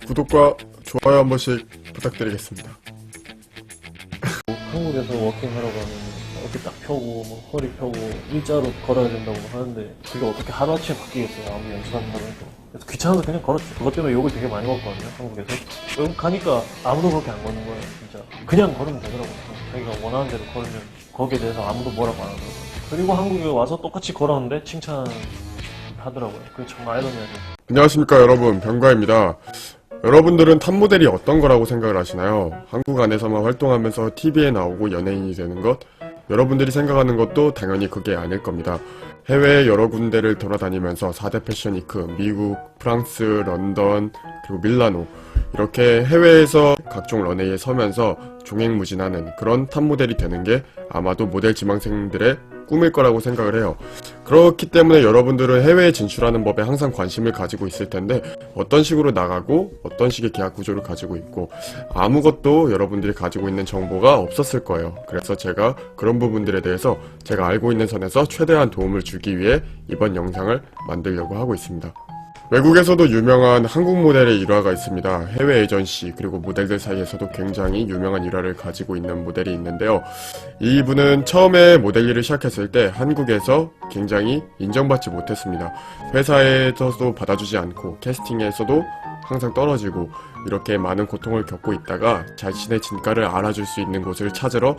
구독과 좋아요 한 번씩 부탁드리겠습니다. 한국에서 워킹하라고 하면 어깨 딱 펴고 뭐 허리 펴고 일자로 걸어야 된다고 하는데 그게 어떻게 하루아침에 바뀌겠어요. 아무리 연습한다고 해도. 그래서 귀찮아서 그냥 걸었죠. 그것 때문에 욕을 되게 많이 먹거든요. 한국에서. 외국 가니까 아무도 그렇게 안 걷는 거예요. 진짜 그냥 걸으면 되더라고요. 자기가 원하는 대로 걸으면 거기에 대해서 아무도 뭐라고 안 하더라고요. 그리고 한국에 와서 똑같이 걸었는데 칭찬하더라고요. 그게 정말 아이러니하죠. 안녕하십니까 여러분, 병과입니다. 여러분들은 탑모델이 어떤 거라고 생각을 하시나요? 한국 안에서만 활동하면서 TV에 나오고 연예인이 되는 것? 여러분들이 생각하는 것도 당연히 그게 아닐 겁니다. 해외 여러 군데를 돌아다니면서 4대 패션 위크, 미국, 프랑스, 런던, 그리고 밀라노 이렇게 해외에서 각종 런웨이에 서면서 종횡무진하는 그런 탑모델이 되는 게 아마도 모델 지망생들의 꿈일 거라고 생각을 해요. 그렇기 때문에 여러분들은 해외에 진출하는 법에 항상 관심을 가지고 있을 텐데 어떤 식으로 나가고 어떤 식의 계약 구조를 가지고 있고 아무것도 여러분들이 가지고 있는 정보가 없었을 거예요. 그래서 제가 그런 부분들에 대해서 제가 알고 있는 선에서 최대한 도움을 주기 위해 이번 영상을 만들려고 하고 있습니다. 외국에서도 유명한 한국 모델의 일화가 있습니다. 해외 에이전시 그리고 모델들 사이에서도 굉장히 유명한 일화를 가지고 있는 모델이 있는데요. 이분은 처음에 모델 일을 시작했을 때 한국에서 굉장히 인정받지 못했습니다. 회사에서도 받아주지 않고 캐스팅에서도 항상 떨어지고 이렇게 많은 고통을 겪고 있다가 자신의 진가를 알아줄 수 있는 곳을 찾으러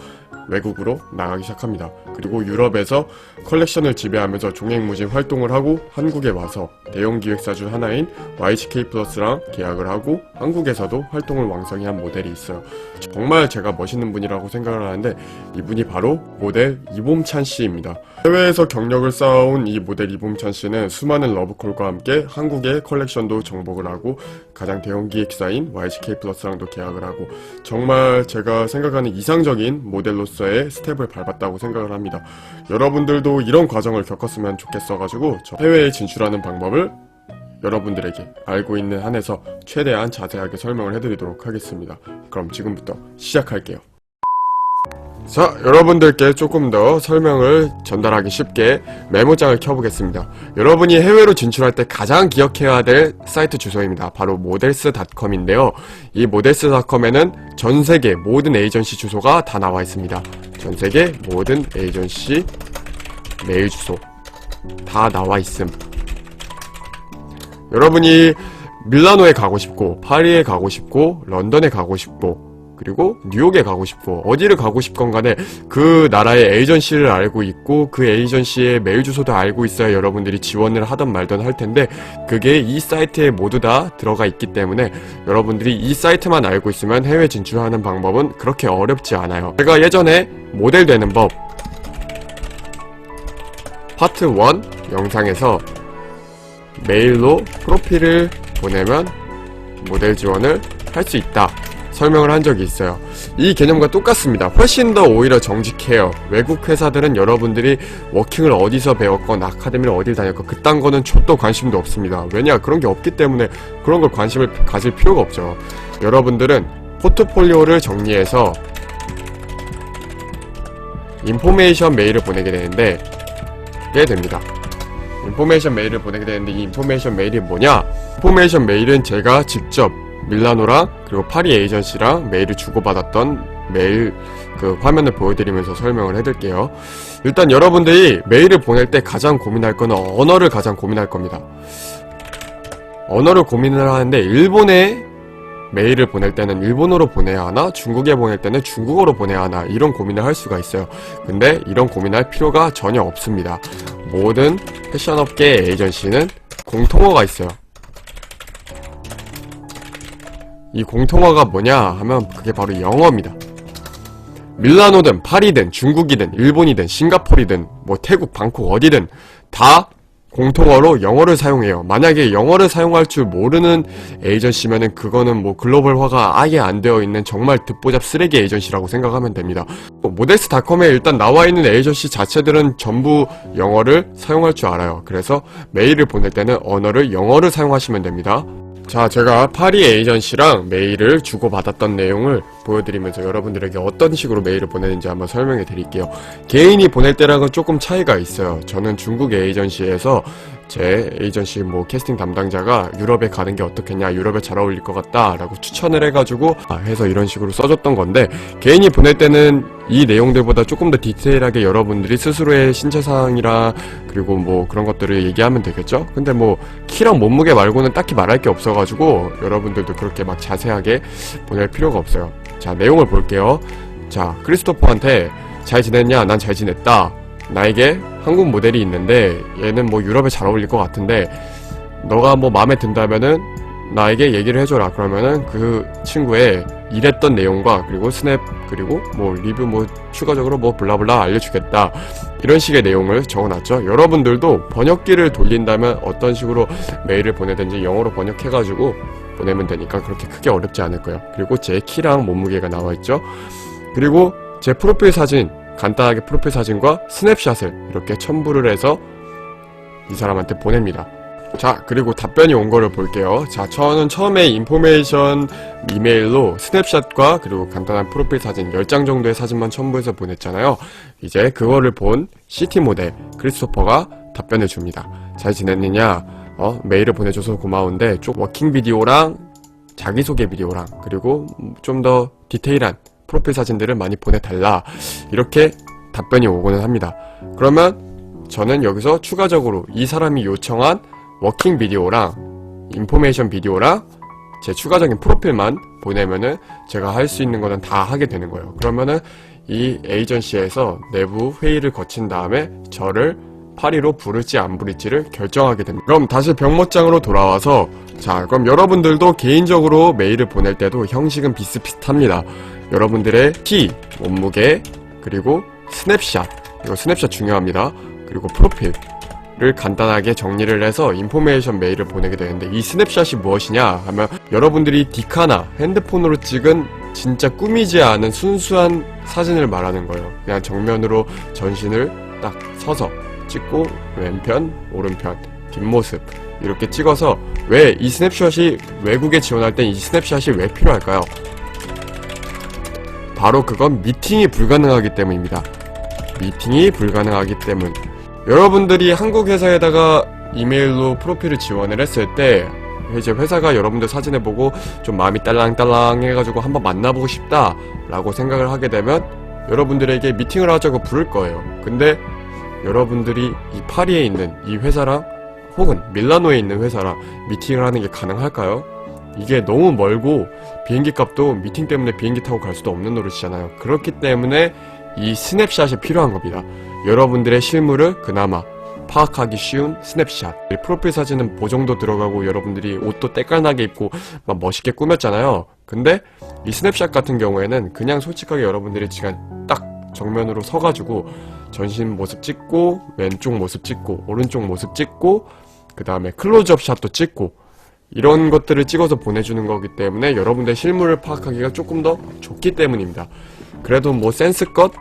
외국으로 나가기 시작합니다. 그리고 유럽에서 컬렉션을 지배하면서 종횡무진 활동을 하고 한국에 와서 대형 기획사 중 하나인 YGK 플러스랑 계약을 하고 한국에서도 활동을 왕성히 한 모델이 있어요. 정말 제가 멋있는 분이라고 생각을 하는데 이분이 바로 모델 이봄찬 씨입니다. 해외에서 경력을 쌓아온 이 모델 이봄찬 씨는 수많은 러브콜과 함께 한국의 컬렉션도 정복을 하고 가장 대형 기획사인 YGK 플러스랑도 계약을 하고 정말 제가 생각하는 이상적인 모델로서의 스텝을 밟았다고 생각을 합니다. 여러분들도 이런 과정을 겪었으면 좋겠어가지고 저 해외에 진출하는 방법을 여러분들에게 알고 있는 한에서 최대한 자세하게 설명을 해드리도록 하겠습니다. 그럼 지금부터 시작할게요. 자, 여러분들께 조금 더 설명을 전달하기 쉽게 메모장을 켜보겠습니다. 여러분이 해외로 진출할 때 가장 기억해야 될 사이트 주소입니다. 바로 모델스닷컴인데요. 이 모델스닷컴에는 전세계 모든 에이전시 주소가 다 나와 있습니다. 전세계 모든 에이전시 메일 주소 다 나와 있음. 여러분이 밀라노에 가고 싶고 파리에 가고 싶고 런던에 가고 싶고 그리고 뉴욕에 가고 싶고 어디를 가고 싶건 간에 그 나라의 에이전시를 알고 있고 그 에이전시의 메일 주소도 알고 있어야 여러분들이 지원을 하든 말든 할 텐데 그게 이 사이트에 모두 다 들어가 있기 때문에 여러분들이 이 사이트만 알고 있으면 해외 진출하는 방법은 그렇게 어렵지 않아요. 제가 예전에 모델 되는 법 파트 1 영상에서 메일로 프로필을 보내면 모델 지원을 할 수 있다 설명을 한 적이 있어요. 이 개념과 똑같습니다. 훨씬 더 오히려 정직해요. 외국 회사들은 여러분들이 워킹을 어디서 배웠건 아카데미를 어딜 다녔건 그딴 거는 촛도 관심도 없습니다. 왜냐? 그런 게 없기 때문에 그런 걸 관심을 가질 필요가 없죠. 여러분들은 포트폴리오를 정리해서 인포메이션 메일을 보내게 되는데 이게 됩니다. 인포메이션 메일을 보내게 되는데 이 인포메이션 메일이 뭐냐? 인포메이션 메일은 제가 직접 밀라노랑 그리고 파리 에이전시랑 메일을 주고받았던 메일 그 화면을 보여드리면서 설명을 해드릴게요. 일단 여러분들이 메일을 보낼 때 가장 고민할 거는 언어를 가장 고민할 겁니다. 언어를 고민을 하는데 일본에 메일을 보낼 때는 일본어로 보내야 하나 중국에 보낼 때는 중국어로 보내야 하나 이런 고민을 할 수가 있어요. 근데 이런 고민할 필요가 전혀 없습니다. 모든 패션업계 에이전시는 공통어가 있어요. 이 공통어가 뭐냐 하면 그게 바로 영어입니다. 밀라노든 파리든 중국이든 일본이든 싱가포르든 뭐 태국 방콕 어디든 다 공통어로 영어를 사용해요. 만약에 영어를 사용할 줄 모르는 에이전시면은 그거는 뭐 글로벌화가 아예 안 되어 있는 정말 듣보잡 쓰레기 에이전시라고 생각하면 됩니다. 모델스닷컴에 일단 나와 있는 에이전시 자체들은 전부 영어를 사용할 줄 알아요. 그래서 메일을 보낼 때는 언어를 영어를 사용하시면 됩니다. 자, 제가 파리 에이전시랑 메일을 주고받았던 내용을 보여드리면서 여러분들에게 어떤 식으로 메일을 보내는지 한번 설명해 드릴게요. 개인이 보낼 때랑은 조금 차이가 있어요. 저는 중국 에이전시에서 제 에이전시 뭐 캐스팅 담당자가 유럽에 가는 게 어떻겠냐, 유럽에 잘 어울릴 것 같다 라고 추천을 해가지고 해서 이런 식으로 써줬던 건데, 개인이 보낼 때는 이 내용들보다 조금 더 디테일하게 여러분들이 스스로의 신체사항이랑 그리고 뭐 그런 것들을 얘기하면 되겠죠. 근데 뭐 키랑 몸무게 말고는 딱히 말할 게 없어가지고 여러분들도 그렇게 막 자세하게 보낼 필요가 없어요. 자, 내용을 볼게요. 자, 크리스토퍼한테 잘 지냈냐? 난 잘 지냈다. 나에게 한국 모델이 있는데 얘는 뭐 유럽에 잘 어울릴 것 같은데 너가 뭐 마음에 든다면은 나에게 얘기를 해줘라. 그러면은 그 친구의 일했던 내용과 그리고 스냅 그리고 뭐 리뷰 뭐 추가적으로 뭐 블라블라 알려주겠다. 이런 식의 내용을 적어놨죠. 여러분들도 번역기를 돌린다면 어떤 식으로 메일을 보내든지 영어로 번역해가지고 보내면 되니까 그렇게 크게 어렵지 않을 거예요. 그리고 제 키랑 몸무게가 나와있죠. 그리고 제 프로필 사진, 간단하게 프로필 사진과 스냅샷을 이렇게 첨부를 해서 이 사람한테 보냅니다. 자, 그리고 답변이 온 거를 볼게요. 자, 저는 처음에 인포메이션 이메일로 스냅샷과 그리고 간단한 프로필 사진 10장 정도의 사진만 첨부해서 보냈잖아요. 이제 그거를 본 CT 모델 크리스토퍼가 답변을 줍니다. 잘 지냈느냐? 메일을 보내줘서 고마운데 좀 워킹 비디오랑 자기소개 비디오랑 그리고 좀 더 디테일한 프로필 사진들을 많이 보내달라. 이렇게 답변이 오고는 합니다. 그러면 저는 여기서 추가적으로 이 사람이 요청한 워킹 비디오랑 인포메이션 비디오랑 제 추가적인 프로필만 보내면은 제가 할 수 있는 거는 다 하게 되는 거예요. 그러면은 이 에이전시에서 내부 회의를 거친 다음에 저를 파리로 부를지 안 부를지를 결정하게 됩니다. 그럼 다시 병모장으로 돌아와서, 자, 그럼 여러분들도 개인적으로 메일을 보낼 때도 형식은 비슷비슷합니다. 여러분들의 키, 몸무게, 그리고 스냅샷, 이거 스냅샷 중요합니다. 그리고 프로필을 간단하게 정리를 해서 인포메이션 메일을 보내게 되는데, 이 스냅샷이 무엇이냐 하면 여러분들이 디카나 핸드폰으로 찍은 진짜 꾸미지 않은 순수한 사진을 말하는 거예요. 그냥 정면으로 전신을 딱 서서 찍고 왼편, 오른편, 뒷모습 이렇게 찍어서, 왜 이 스냅샷이 외국에 지원할 땐 이 스냅샷이 왜 필요할까요? 바로 그건 미팅이 불가능하기 때문입니다. 미팅이 불가능하기 때문. 여러분들이 한국 회사에다가 이메일로 프로필을 지원을 했을 때 이제 회사가 여러분들 사진을 보고 좀 마음이 딸랑딸랑 해가지고 한번 만나보고 싶다 라고 생각을 하게 되면 여러분들에게 미팅을 하자고 부를 거예요. 근데 여러분들이 이 파리에 있는 이 회사랑 혹은 밀라노에 있는 회사랑 미팅을 하는 게 가능할까요? 이게 너무 멀고 비행기 값도 미팅 때문에 비행기 타고 갈 수도 없는 노릇이잖아요. 그렇기 때문에 이 스냅샷이 필요한 겁니다. 여러분들의 실물을 그나마 파악하기 쉬운 스냅샷. 프로필 사진은 보정도 들어가고 여러분들이 옷도 때깔나게 입고 막 멋있게 꾸몄잖아요. 근데 이 스냅샷 같은 경우에는 그냥 솔직하게 여러분들이 지금 딱 정면으로 서가지고 전신 모습 찍고 왼쪽 모습 찍고 오른쪽 모습 찍고 그 다음에 클로즈업 샷도 찍고 이런 것들을 찍어서 보내주는 거기 때문에 여러분들의 실물을 파악하기가 조금 더 좋기 때문입니다. 그래도 뭐 센스껏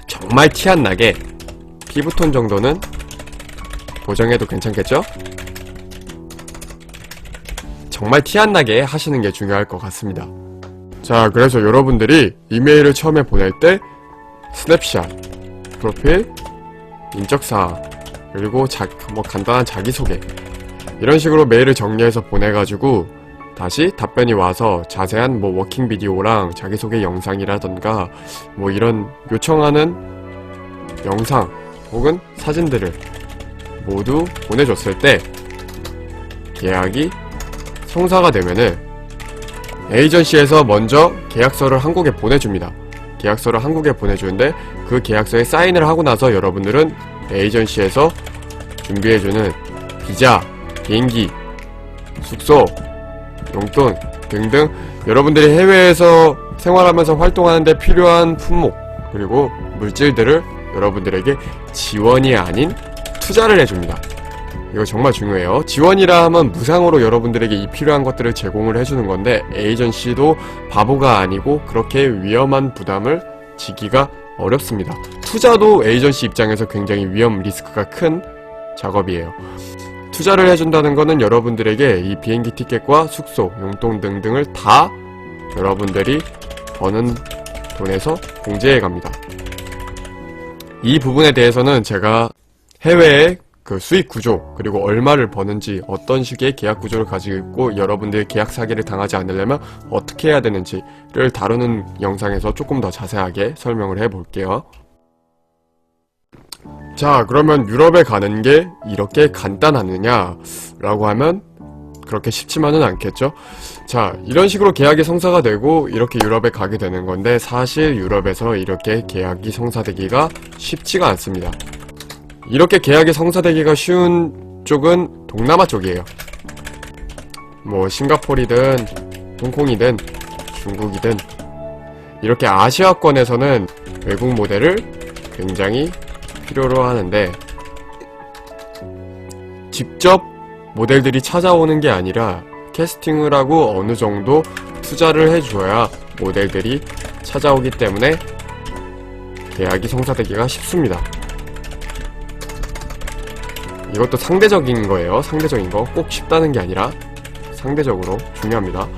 정말 티 안 나게 피부톤 정도는 보정해도 괜찮겠죠? 정말 티 안 나게 하시는 게 중요할 것 같습니다. 자, 그래서 여러분들이 이메일을 처음에 보낼 때 스냅샷, 프로필, 인적사항, 그리고 뭐 간단한 자기소개 이런 식으로 메일을 정리해서 보내가지고 다시 답변이 와서 자세한 뭐 워킹 비디오랑 자기소개 영상이라던가 뭐 이런 요청하는 영상 혹은 사진들을 모두 보내줬을 때 계약이 성사가 되면은 에이전시에서 먼저 계약서를 한국에 보내줍니다. 계약서를 한국에 보내주는데 그 계약서에 사인을 하고 나서 여러분들은 에이전시에서 준비해주는 비자, 비행기, 숙소, 용돈 등등 여러분들이 해외에서 생활하면서 활동하는데 필요한 품목 그리고 물질들을 여러분들에게 지원이 아닌 투자를 해줍니다. 이거 정말 중요해요. 지원이라 하면 무상으로 여러분들에게 이 필요한 것들을 제공을 해주는 건데 에이전시도 바보가 아니고 그렇게 위험한 부담을 지기가 어렵습니다. 투자도 에이전시 입장에서 굉장히 위험 리스크가 큰 작업이에요. 투자를 해준다는 거는 여러분들에게 이 비행기 티켓과 숙소, 용돈 등등을 다 여러분들이 버는 돈에서 공제해 갑니다. 이 부분에 대해서는 제가 해외에 그 수익 구조, 그리고 얼마를 버는지, 어떤 식의 계약 구조를 가지고 있고 여러분들의 계약 사기를 당하지 않으려면 어떻게 해야 되는지를 다루는 영상에서 조금 더 자세하게 설명을 해볼게요. 자, 그러면 유럽에 가는 게 이렇게 간단하느냐 라고 하면 그렇게 쉽지만은 않겠죠. 자, 이런 식으로 계약이 성사가 되고 이렇게 유럽에 가게 되는 건데, 사실 유럽에서 이렇게 계약이 성사되기가 쉽지가 않습니다. 이렇게 계약이 성사되기가 쉬운 쪽은 동남아 쪽이에요. 뭐 싱가포르이든 홍콩이든 중국이든 이렇게 아시아권에서는 외국 모델을 굉장히 필요로 하는데, 직접 모델들이 찾아오는 게 아니라 캐스팅을 하고 어느 정도 투자를 해줘야 모델들이 찾아오기 때문에 계약이 성사되기가 쉽습니다. 이것도 상대적인 거예요. 상대적인 거. 꼭 쉽다는 게 아니라 상대적으로 중요합니다.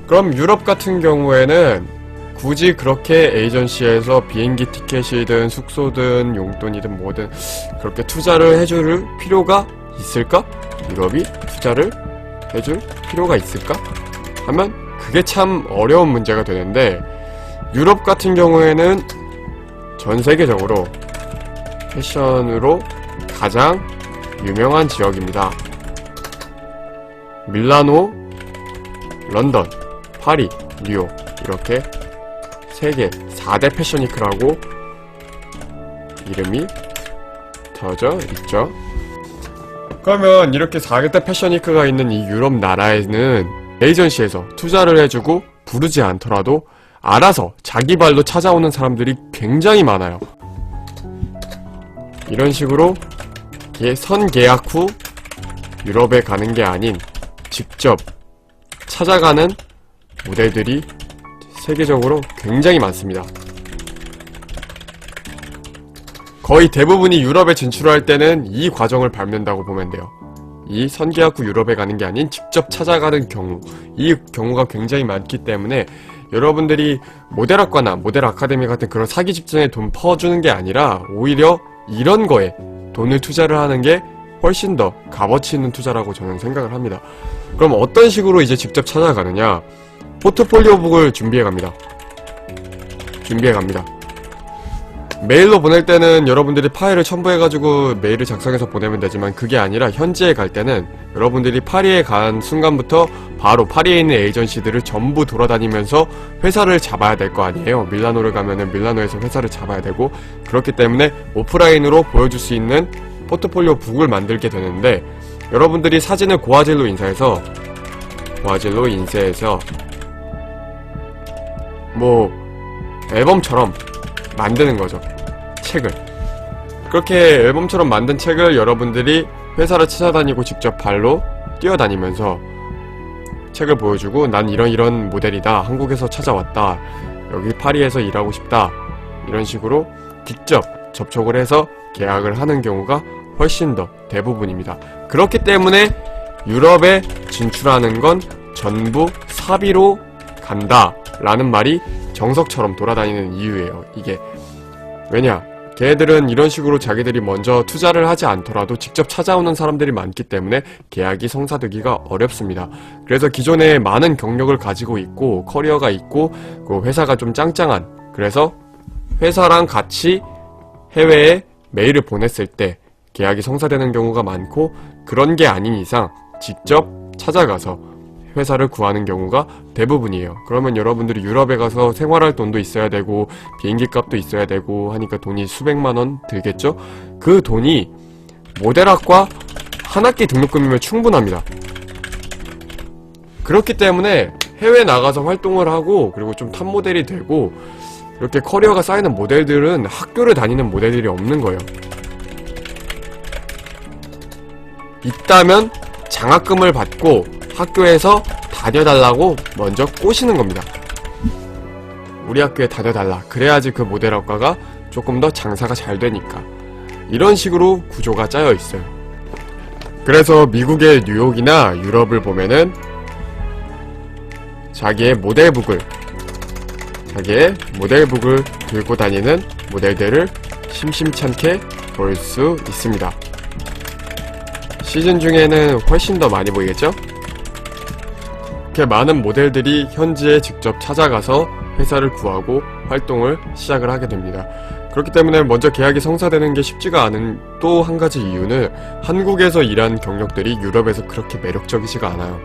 그럼 유럽 같은 경우에는 굳이 그렇게 에이전시에서 비행기 티켓이든 숙소든 용돈이든 뭐든 그렇게 투자를 해줄 필요가 있을까? 유럽이 투자를 해줄 필요가 있을까? 하면 그게 참 어려운 문제가 되는데, 유럽 같은 경우에는 전 세계적으로 패션으로 가장 유명한 지역입니다. 밀라노, 런던, 파리, 뉴욕 이렇게 세계 4대 패션위크라고 이름이 터져 있죠. 그러면 이렇게 4대 패션위크가 있는 이 유럽 나라에는 에이전시에서 투자를 해주고 부르지 않더라도 알아서 자기 발로 찾아오는 사람들이 굉장히 많아요. 이런 식으로 선계약 후 유럽에 가는 게 아닌 직접 찾아가는 모델들이 세계적으로 굉장히 많습니다. 거의 대부분이 유럽에 진출할 때는 이 과정을 밟는다고 보면 돼요. 이 선계약 후 유럽에 가는 게 아닌 직접 찾아가는 경우, 이 경우가 굉장히 많기 때문에 여러분들이 모델학과나 모델 아카데미 같은 그런 사기 집단에 돈 퍼주는 게 아니라 오히려 이런 거에 돈을 투자를 하는 게 훨씬 더 값어치 있는 투자라고 저는 생각을 합니다. 그럼 어떤 식으로 이제 직접 찾아가느냐? 포트폴리오북을 준비해갑니다. 메일로 보낼 때는 여러분들이 파일을 첨부해가지고 메일을 작성해서 보내면 되지만, 그게 아니라 현지에 갈 때는 여러분들이 파리에 간 순간부터 바로 파리에 있는 에이전시들을 전부 돌아다니면서 회사를 잡아야 될 거 아니에요. 밀라노를 가면은 밀라노에서 회사를 잡아야 되고, 그렇기 때문에 오프라인으로 보여줄 수 있는 포트폴리오 북을 만들게 되는데, 여러분들이 사진을 고화질로 인쇄해서 뭐 앨범처럼 만드는 거죠. 책을. 그렇게 앨범처럼 만든 책을 여러분들이 회사를 찾아다니고 직접 발로 뛰어다니면서 책을 보여주고, 난 이런 모델이다, 한국에서 찾아왔다, 여기 파리에서 일하고 싶다, 이런 식으로 직접 접촉을 해서 계약을 하는 경우가 훨씬 더 대부분입니다. 그렇기 때문에 유럽에 진출하는 건 전부 사비로 간다 라는 말이 정석처럼 돌아다니는 이유예요. 이게 왜냐? 걔네들은 이런 식으로 자기들이 먼저 투자를 하지 않더라도 직접 찾아오는 사람들이 많기 때문에 계약이 성사되기가 어렵습니다. 그래서 기존에 많은 경력을 가지고 있고 커리어가 있고 그 회사가 좀 짱짱한, 그래서 회사랑 같이 해외에 메일을 보냈을 때 계약이 성사되는 경우가 많고, 그런 게 아닌 이상 직접 찾아가서 회사를 구하는 경우가 대부분이에요. 그러면 여러분들이 유럽에 가서 생활할 돈도 있어야 되고 비행기 값도 있어야 되고 하니까 돈이 수백만 원 들겠죠? 그 돈이 모델학과 한 학기 등록금이면 충분합니다. 그렇기 때문에 해외 나가서 활동을 하고 그리고 좀 탑 모델이 되고 이렇게 커리어가 쌓이는 모델들은 학교를 다니는 모델들이 없는 거예요. 있다면 장학금을 받고 학교에서 다녀달라고 먼저 꼬시는 겁니다. 우리 학교에 다녀달라. 그래야지 그 모델학과가 조금 더 장사가 잘 되니까. 이런 식으로 구조가 짜여 있어요. 그래서 미국의 뉴욕이나 유럽을 보면은 자기의 모델북을 들고 다니는 모델들을 심심찮게 볼 수 있습니다. 시즌 중에는 훨씬 더 많이 보이겠죠? 이렇게 많은 모델들이 현지에 직접 찾아가서 회사를 구하고 활동을 시작을 하게 됩니다. 그렇기 때문에 먼저 계약이 성사되는 게 쉽지가 않은 또 한 가지 이유는 한국에서 일한 경력들이 유럽에서 그렇게 매력적이지가 않아요.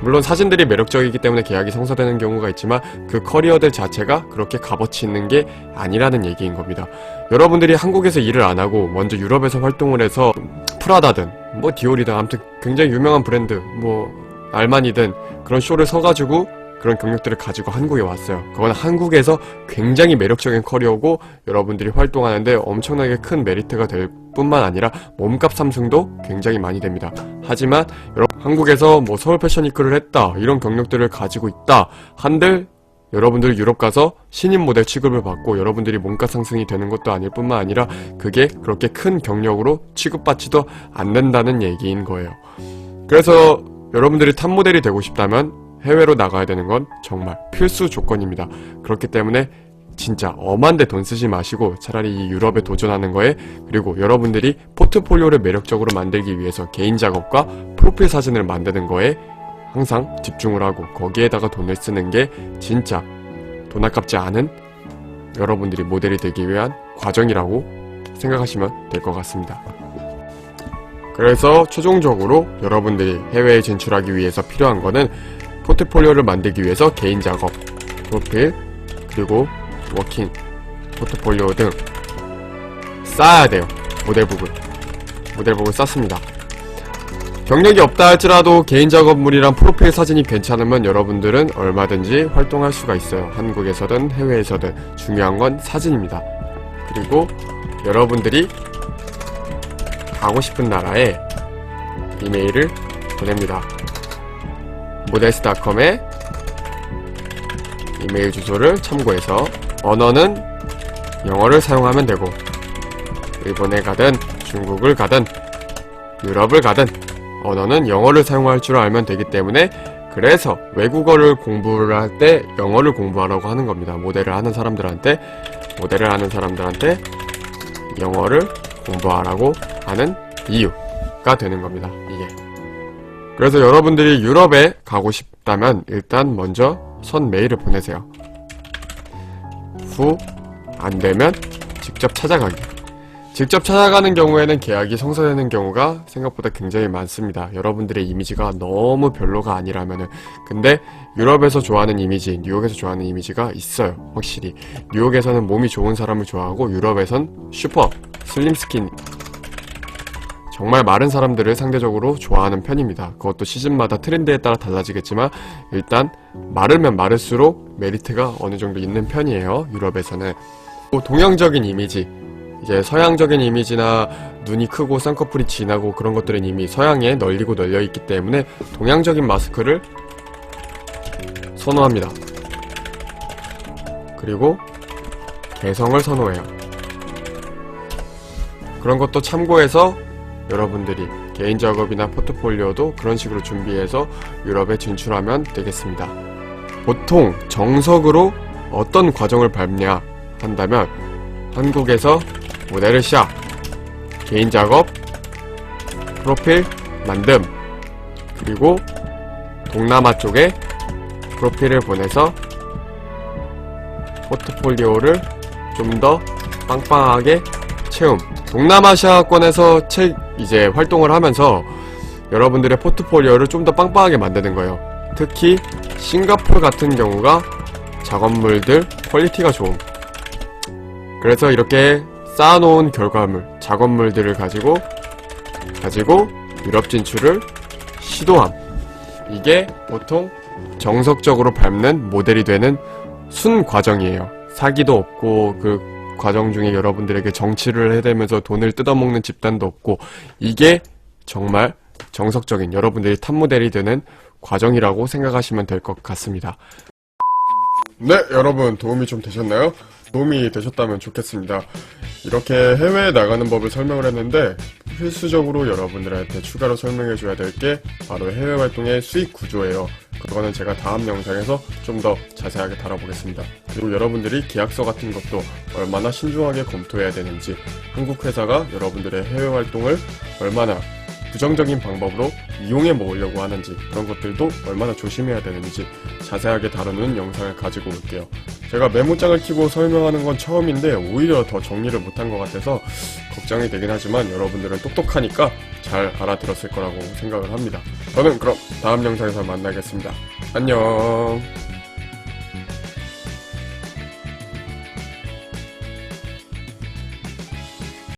물론 사진들이 매력적이기 때문에 계약이 성사되는 경우가 있지만 그 커리어들 자체가 그렇게 값어치 있는 게 아니라는 얘기인 겁니다. 여러분들이 한국에서 일을 안 하고 먼저 유럽에서 활동을 해서 프라다든 뭐 디올이든 아무튼 굉장히 유명한 브랜드 뭐 알마니든 그런 쇼를 서가지고 그런 경력들을 가지고 한국에 왔어요. 그건 한국에서 굉장히 매력적인 커리어고 여러분들이 활동하는데 엄청나게 큰 메리트가 될 뿐만 아니라 몸값 상승도 굉장히 많이 됩니다. 하지만 한국에서 뭐 서울 패션위크를 했다 이런 경력들을 가지고 있다 한들 여러분들 유럽 가서 신인 모델 취급을 받고 여러분들이 몸값 상승이 되는 것도 아닐 뿐만 아니라 그게 그렇게 큰 경력으로 취급받지도 않는다는 얘기인 거예요. 그래서 여러분들이 탑 모델이 되고 싶다면 해외로 나가야 되는 건 정말 필수 조건입니다. 그렇기 때문에 진짜 엄한데 돈 쓰지 마시고 차라리 이 유럽에 도전하는 거에 그리고 여러분들이 포트폴리오를 매력적으로 만들기 위해서 개인 작업과 프로필 사진을 만드는 거에 항상 집중을 하고 거기에다가 돈을 쓰는 게 진짜 돈 아깝지 않은 여러분들이 모델이 되기 위한 과정이라고 생각하시면 될 것 같습니다. 그래서 최종적으로 여러분들이 해외에 진출하기 위해서 필요한 거는 포트폴리오를 만들기 위해서 개인 작업, 프로필, 그리고 워킹, 포트폴리오 등 쌓아야 돼요. 모델북을 쌓습니다. 경력이 없다 할지라도 개인 작업물이랑 프로필 사진이 괜찮으면 여러분들은 얼마든지 활동할 수가 있어요. 한국에서든 해외에서든 중요한 건 사진입니다. 그리고 여러분들이 가고 싶은 나라에 이메일을 보냅니다. 모델스.com에 이메일 주소를 참고해서 언어는 영어를 사용하면 되고 일본에 가든 중국을 가든 유럽을 가든 언어는 영어를 사용할 줄 알면 되기 때문에 그래서 외국어를 공부를 할 때 영어를 공부하라고 하는 겁니다. 모델을 하는 사람들한테 영어를 공부하라고 하는 이유가 되는 겁니다. 이게. 그래서 여러분들이 유럽에 가고 싶다면 일단 먼저 선 메일을 보내세요. 후 안되면 직접 찾아가기. 직접 찾아가는 경우에는 계약이 성사되는 경우가 생각보다 굉장히 많습니다. 여러분들의 이미지가 너무 별로가 아니라면은. 근데 유럽에서 좋아하는 이미지, 뉴욕에서 좋아하는 이미지가 있어요. 확실히 뉴욕에서는 몸이 좋은 사람을 좋아하고 유럽에선 슈퍼, 슬림 스킨 정말 마른 사람들을 상대적으로 좋아하는 편입니다. 그것도 시즌마다 트렌드에 따라 달라지겠지만 일단 마르면 마를수록 메리트가 어느 정도 있는 편이에요. 유럽에서는. 동양적인 이미지, 이제 서양적인 이미지나 눈이 크고 쌍꺼풀이 진하고 그런 것들은 이미 서양에 널리고 널려있기 때문에 동양적인 마스크를 선호합니다. 그리고 개성을 선호해요. 그런 것도 참고해서 여러분들이 개인 작업이나 포트폴리오도 그런 식으로 준비해서 유럽에 진출하면 되겠습니다. 보통 정석으로 어떤 과정을 밟냐 한다면 한국에서 모델을 시작, 개인 작업, 프로필 만듦, 그리고 동남아 쪽에 프로필을 보내서 포트폴리오를 좀 더 빵빵하게 채움. 동남아시아권에서 이제 활동을 하면서 여러분들의 포트폴리오를 좀 더 빵빵하게 만드는 거예요. 특히 싱가포르 같은 경우가 작업물들 퀄리티가 좋음. 그래서 이렇게 쌓아놓은 결과물, 작업물들을 가지고 유럽 진출을 시도함. 이게 보통 정석적으로 밟는 모델이 되는 순 과정이에요. 사기도 없고 그 과정 중에 여러분들에게 정치를 해대면서 돈을 뜯어먹는 집단도 없고 이게 정말 정석적인 여러분들이 탑모델이 되는 과정이라고 생각하시면 될 것 같습니다. 네, 여러분 도움이 좀 되셨나요? 도움이 되셨다면 좋겠습니다. 이렇게 해외에 나가는 법을 설명을 했는데 필수적으로 여러분들한테 추가로 설명해줘야 될 게 바로 해외 활동의 수익 구조예요. 그거는 제가 다음 영상에서 좀 더 자세하게 다뤄보겠습니다. 그리고 여러분들이 계약서 같은 것도 얼마나 신중하게 검토해야 되는지, 한국 회사가 여러분들의 해외 활동을 얼마나 부정적인 방법으로 이용해 먹으려고 하는지 그런 것들도 얼마나 조심해야 되는지 자세하게 다루는 영상을 가지고 올게요. 제가 메모장을 켜고 설명하는 건 처음인데 오히려 더 정리를 못한 것 같아서 걱정이 되긴 하지만 여러분들은 똑똑하니까 잘 알아들었을 거라고 생각을 합니다. 저는 그럼 다음 영상에서 만나겠습니다. 안녕.